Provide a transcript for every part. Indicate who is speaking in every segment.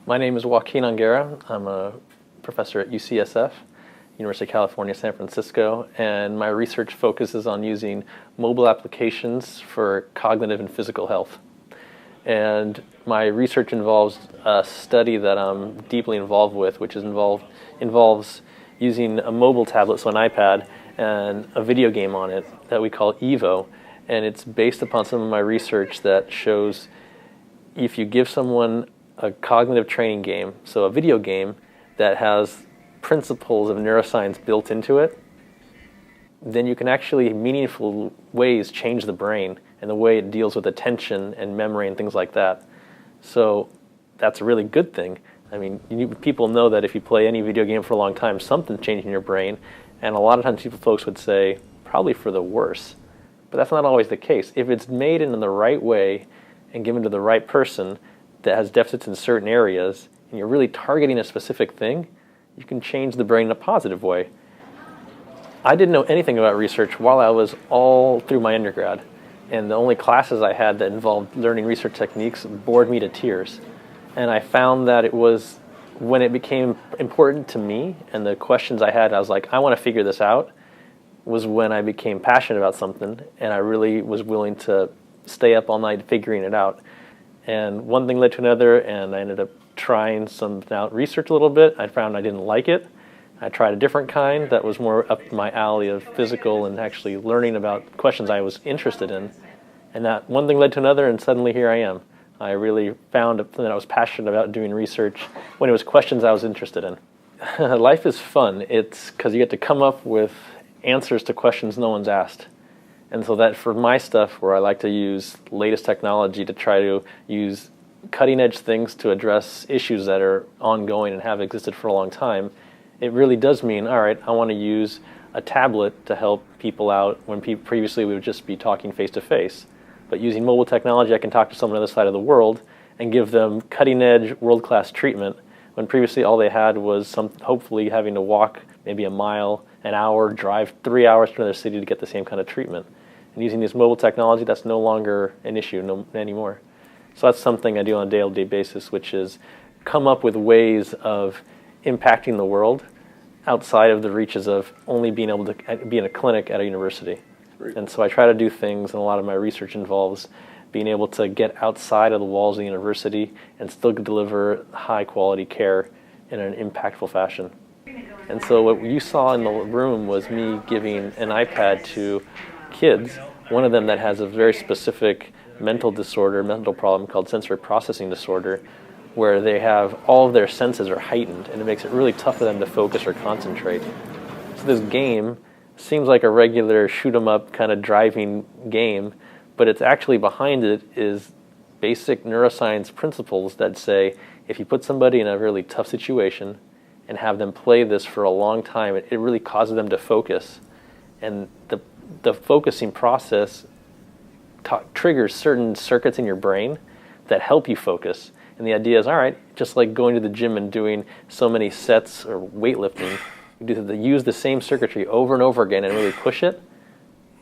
Speaker 1: My name is Joaquin Anguera. I'm a professor at UCSF, University of California, San Francisco, and my research focuses on using mobile applications for cognitive and physical health. And my research involves a study that I'm deeply involved with, which involves using a mobile tablet, so an iPad, and a video game on it that we call Evo. And it's based upon some of my research that shows if you give someone a cognitive training game, so a video game that has principles of neuroscience built into it, then you can actually in meaningful ways change the brain and the way it deals with attention and memory and things like that. So that's a really good thing. I mean, people know that if you play any video game for a long time, something's changing in your brain, and a lot of times folks would say, probably for the worse. But that's not always the case. If it's made in the right way and given to the right person that has deficits in certain areas, and you're really targeting a specific thing, you can change the brain in a positive way. I didn't know anything about research while I was all through my undergrad, and the only classes I had that involved learning research techniques bored me to tears. And I found that it was when it became important to me and the questions I had, I was like, I want to figure this out, was when I became passionate about something and I really was willing to stay up all night figuring it out. And one thing led to another, and I ended up trying some research a little bit. I found I didn't like it. I tried a different kind that was more up my alley of physical and actually learning about questions I was interested in. And that one thing led to another, and suddenly here I am. I really found that I was passionate about doing research when it was questions I was interested in. Life is fun. It's because you get to come up with answers to questions no one's asked. And so that for my stuff, where I like to use latest technology to try to use cutting edge things to address issues that are ongoing and have existed for a long time, it really does mean, all right, I want to use a tablet to help people out when previously we would just be talking face to face. But using mobile technology, I can talk to someone on the other side of the world and give them cutting edge, world-class treatment when previously all they had was hopefully having to walk maybe a mile, an hour, drive 3 hours to another city to get the same kind of treatment. And using this mobile technology, that's no longer an issue anymore. So that's something I do on a day-to-day basis, which is come up with ways of impacting the world outside of the reaches of only being able to be in a clinic at a university. Great. And so I try to do things, and a lot of my research involves being able to get outside of the walls of the university and still deliver high-quality care in an impactful fashion. And so what you saw in the room was me giving an iPad to kids, one of them that has a very specific mental problem called sensory processing disorder, where they have all of their senses are heightened, and it makes it really tough for them to focus or concentrate. So this game seems like a regular shoot-'em-up kind of driving game, but it's actually behind it is basic neuroscience principles that say if you put somebody in a really tough situation and have them play this for a long time, it really causes them to focus. And the focusing process triggers certain circuits in your brain that help you focus. And the idea is, all right, just like going to the gym and doing so many sets or weightlifting, you use the same circuitry over and over again and really push it,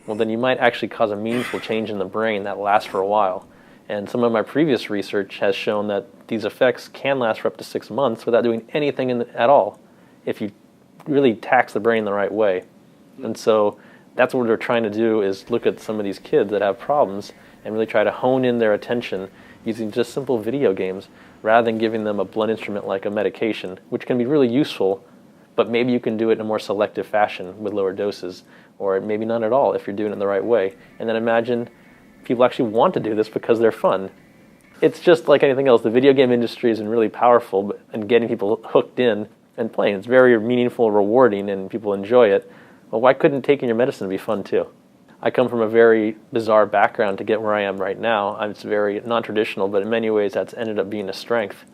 Speaker 1: well, then you might actually cause a meaningful change in the brain that lasts for a while. And some of my previous research has shown that these effects can last for up to 6 months without doing anything at all if you really tax the brain the right way. And so that's what we're trying to do, is look at some of these kids that have problems and really try to hone in their attention using just simple video games rather than giving them a blunt instrument like a medication, which can be really useful, but maybe you can do it in a more selective fashion with lower doses, or maybe none at all if you're doing it the right way. And then imagine people actually want to do this because they're fun. It's just like anything else. The video game industry has been really powerful in getting people hooked in and playing. It's very meaningful, rewarding, and people enjoy it. Well, why couldn't taking your medicine be fun too? I come from a very bizarre background to get where I am right now. It's very non-traditional, but in many ways that's ended up being a strength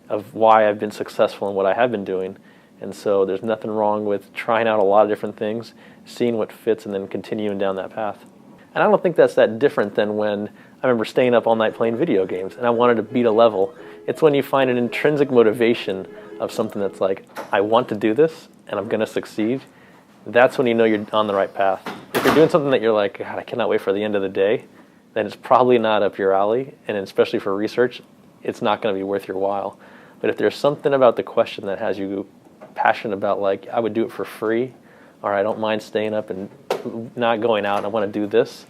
Speaker 1: of why I've been successful in what I have been doing. And so there's nothing wrong with trying out a lot of different things, seeing what fits, and then continuing down that path. And I don't think that's that different than when I remember staying up all night playing video games and I wanted to beat a level. It's when you find an intrinsic motivation of something that's like, I want to do this and I'm going to succeed. That's when you know you're on the right path. If you're doing something that you're like, God, I cannot wait for the end of the day, then it's probably not up your alley, and especially for research, it's not going to be worth your while. But if there's something about the question that has you passionate about, like, I would do it for free, or I don't mind staying up and not going out, and I want to do this,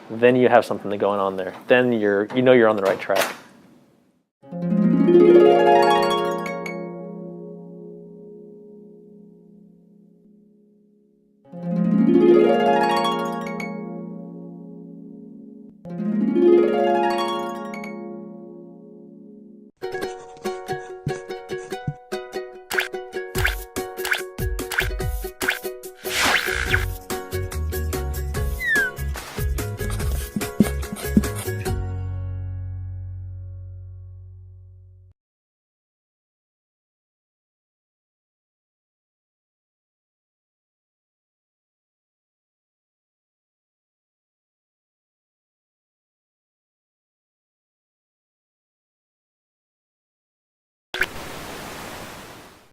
Speaker 1: then you have something going on there. Then you're on the right track.